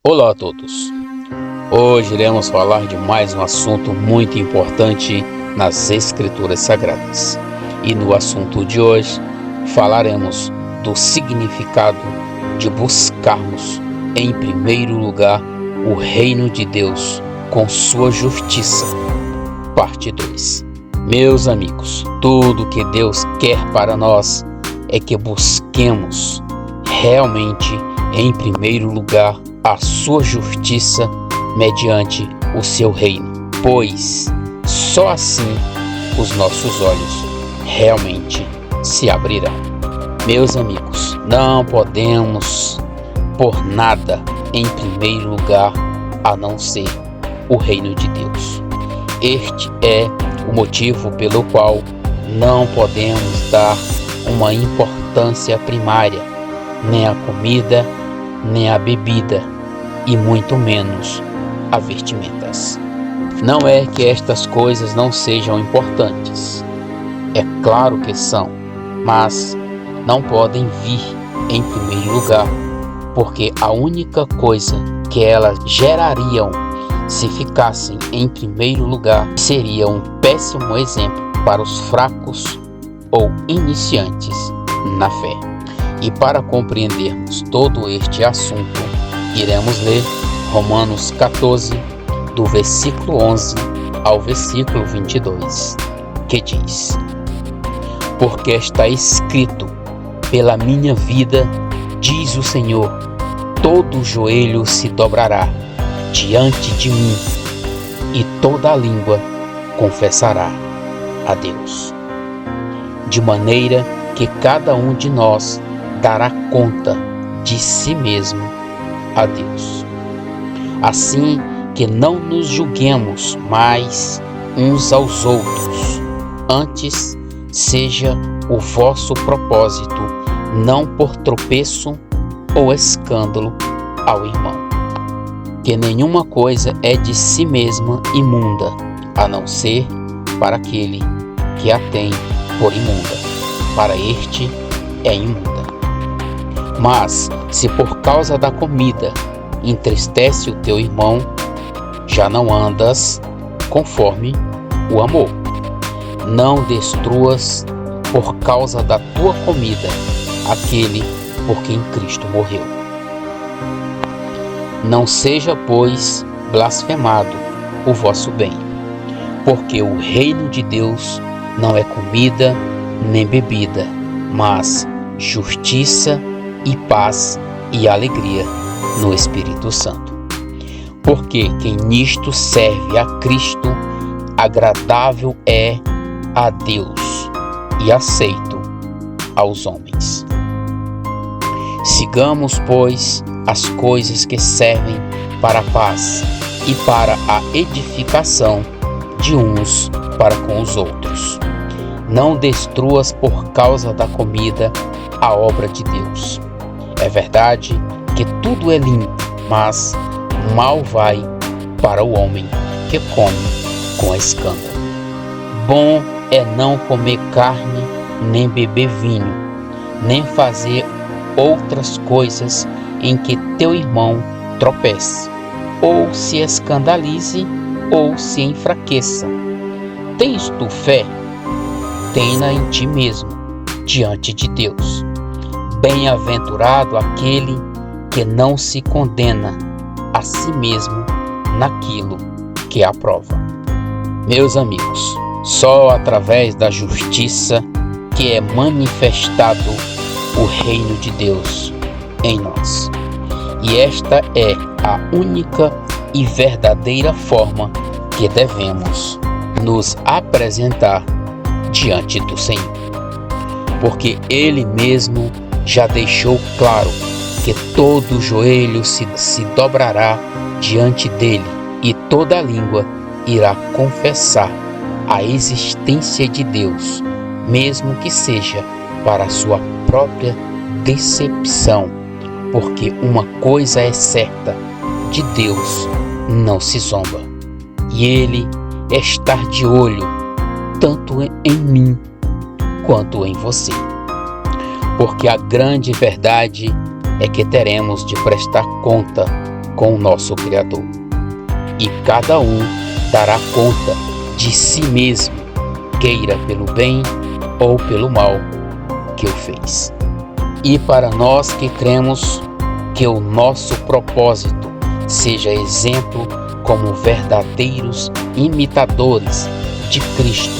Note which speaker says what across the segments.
Speaker 1: Olá a todos! Hoje iremos falar de mais um assunto muito importante nas Escrituras Sagradas. E no assunto de hoje falaremos do significado de buscarmos em primeiro lugar o reino de Deus com sua justiça. Parte 2. Meus amigos, tudo que Deus quer para nós é que busquemos realmente em primeiro lugar a sua justiça mediante o seu reino, pois só assim os nossos olhos realmente se abrirão. Meus amigos, não podemos por nada em primeiro lugar a não ser o reino de Deus. Este é o motivo pelo qual não podemos dar uma importância primária nem à comida, nem à bebida, e muito menos a vestimentas. Não é que estas coisas não sejam importantes. É claro que são, mas não podem vir em primeiro lugar, porque a única coisa que elas gerariam se ficassem em primeiro lugar seria um péssimo exemplo para os fracos ou iniciantes na fé. E para compreendermos todo este assunto, iremos ler Romanos 14, do versículo 11 ao versículo 22, que diz: Porque está escrito, pela minha vida, diz o Senhor, todo joelho se dobrará diante de mim, e toda língua confessará a Deus. De maneira que cada um de nós dará conta de si mesmo a Deus. Assim que não nos julguemos mais uns aos outros, antes seja o vosso propósito não por tropeço ou escândalo ao irmão. Que nenhuma coisa é de si mesma imunda, a não ser para aquele que a tem por imunda. Para este é imunda. Mas, se por causa da comida entristece o teu irmão, já não andas conforme o amor. Não destruas por causa da tua comida aquele por quem Cristo morreu. Não seja, pois, blasfemado o vosso bem, porque o reino de Deus não é comida nem bebida, mas justiça e paz e alegria no Espírito Santo. Porque quem nisto serve a Cristo, agradável é a Deus e aceito aos homens. Sigamos, pois, as coisas que servem para a paz e para a edificação de uns para com os outros. Não destruas por causa da comida a obra de Deus. É verdade que tudo é limpo, mas mal vai para o homem que come com escândalo. Bom é não comer carne, nem beber vinho, nem fazer outras coisas em que teu irmão tropece, ou se escandalize, ou se enfraqueça. Tens tu fé? Tem-na em ti mesmo, diante de Deus. Bem-aventurado aquele que não se condena a si mesmo naquilo que aprova. Meus amigos, só através da justiça que é manifestado o reino de Deus em nós. E esta é a única e verdadeira forma que devemos nos apresentar diante do Senhor. Porque Ele mesmo já deixou claro que todo joelho se dobrará diante dele e toda língua irá confessar a existência de Deus, mesmo que seja para a sua própria decepção, porque uma coisa é certa, de Deus não se zomba, e Ele está de olho tanto em mim quanto em você. Porque a grande verdade é que teremos de prestar conta com o nosso Criador. E cada um dará conta de si mesmo, queira pelo bem ou pelo mal que o fez. E para nós que cremos que o nosso propósito seja exemplo como verdadeiros imitadores de Cristo,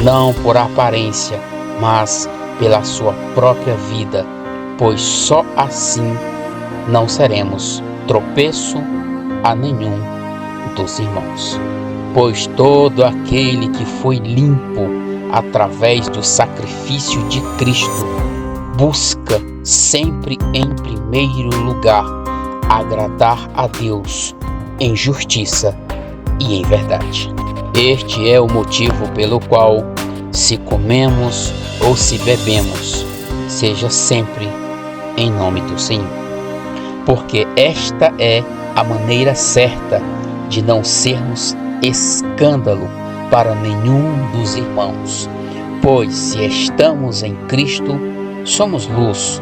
Speaker 1: não por aparência, mas pela sua própria vida, pois só assim não seremos tropeço a nenhum dos irmãos. Pois todo aquele que foi limpo através do sacrifício de Cristo busca sempre em primeiro lugar agradar a Deus em justiça e em verdade. Este é o motivo pelo qual, se comemos ou se bebemos, seja sempre em nome do Senhor. Porque esta é a maneira certa de não sermos escândalo para nenhum dos irmãos. Pois se estamos em Cristo, somos luz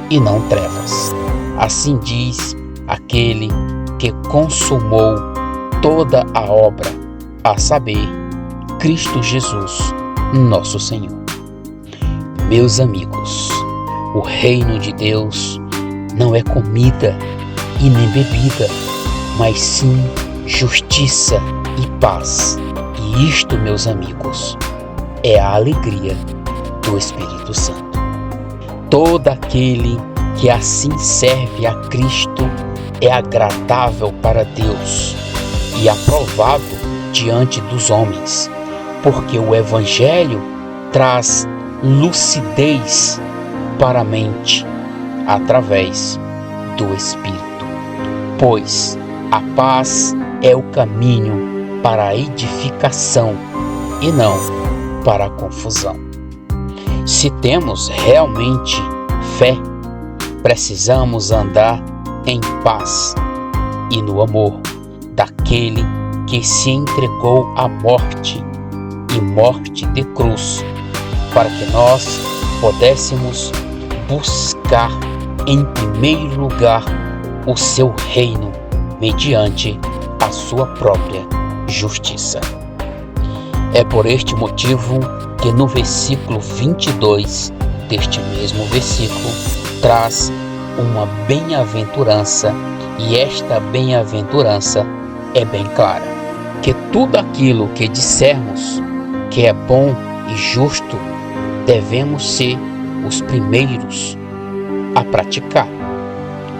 Speaker 1: e não trevas. Assim diz aquele que consumou toda a obra, a saber, Cristo Jesus, nosso Senhor. Meus amigos, o reino de Deus não é comida e nem bebida, mas sim justiça e paz. E isto, meus amigos, é a alegria do Espírito Santo. Todo aquele que assim serve a Cristo é agradável para Deus e aprovado diante dos homens, porque o Evangelho traz lucidez para a mente através do Espírito. Pois a paz é o caminho para a edificação e não para a confusão. Se temos realmente fé, precisamos andar em paz e no amor daquele que se entregou à morte e morte de cruz, para que nós pudéssemos buscar em primeiro lugar o seu reino mediante a sua própria justiça. É por este motivo que no versículo 22 deste mesmo versículo traz uma bem-aventurança, e esta bem-aventurança é bem clara, que tudo aquilo que dissermos que é bom e justo, devemos ser os primeiros a praticar.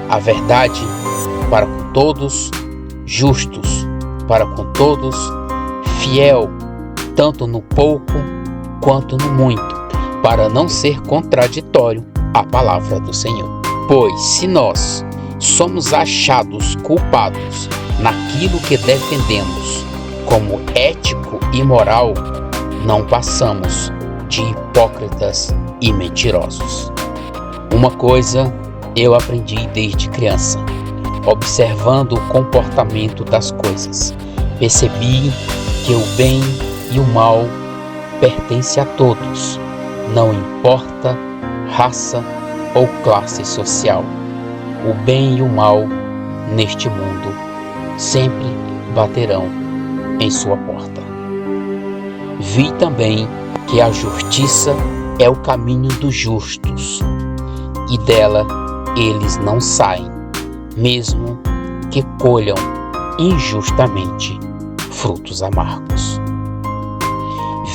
Speaker 1: A verdade para com todos, justos para com todos, fiel tanto no pouco quanto no muito, para não ser contraditório à palavra do Senhor. Pois se nós somos achados culpados naquilo que defendemos como ético e moral, não passamos de hipócritas e mentirosos. Uma coisa eu aprendi desde criança, observando o comportamento das coisas. Percebi que o bem e o mal pertencem a todos, não importa raça ou classe social. O bem e o mal neste mundo sempre baterão em sua porta. Vi também que a justiça é o caminho dos justos, e dela eles não saem, mesmo que colham injustamente frutos amargos.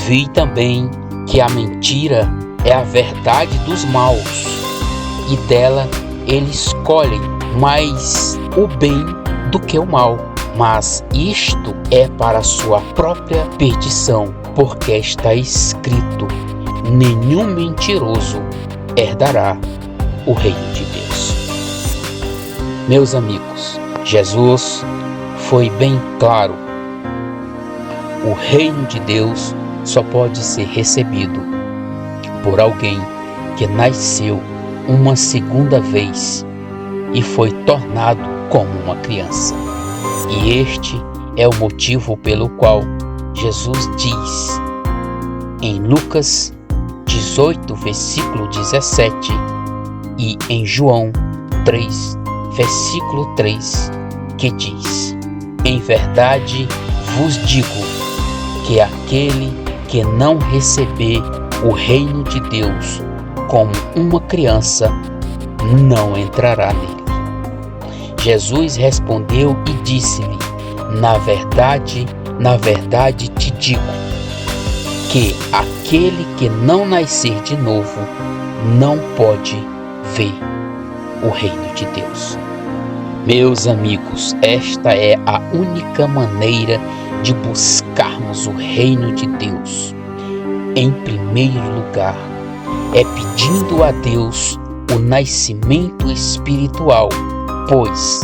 Speaker 1: Vi também que a mentira é a verdade dos maus, e dela eles colhem mais o bem do que o mal. Mas isto é para a sua própria perdição, porque está escrito: nenhum mentiroso herdará o reino de Deus. Meus amigos, Jesus foi bem claro: o reino de Deus só pode ser recebido por alguém que nasceu uma segunda vez e foi tornado como uma criança. E este é o motivo pelo qual Jesus diz em Lucas 18, versículo 17, e em João 3, versículo 3, que diz: em verdade vos digo que aquele que não receber o reino de Deus como uma criança, não entrará nele. Jesus respondeu e disse-lhe: na verdade te digo, que aquele que não nascer de novo não pode ver o reino de Deus. Meus amigos, esta é a única maneira de buscarmos o reino de Deus. Em primeiro lugar, é pedindo a Deus o nascimento espiritual, pois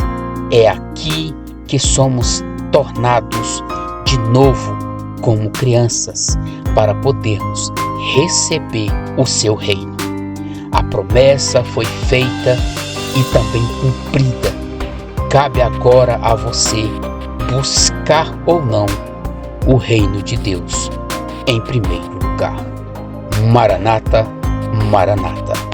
Speaker 1: é aqui que somos tornados de novo como crianças, para podermos receber o seu reino. A promessa foi feita e também cumprida. Cabe agora a você buscar ou não o reino de Deus em primeiro lugar. Maranata, Maranata.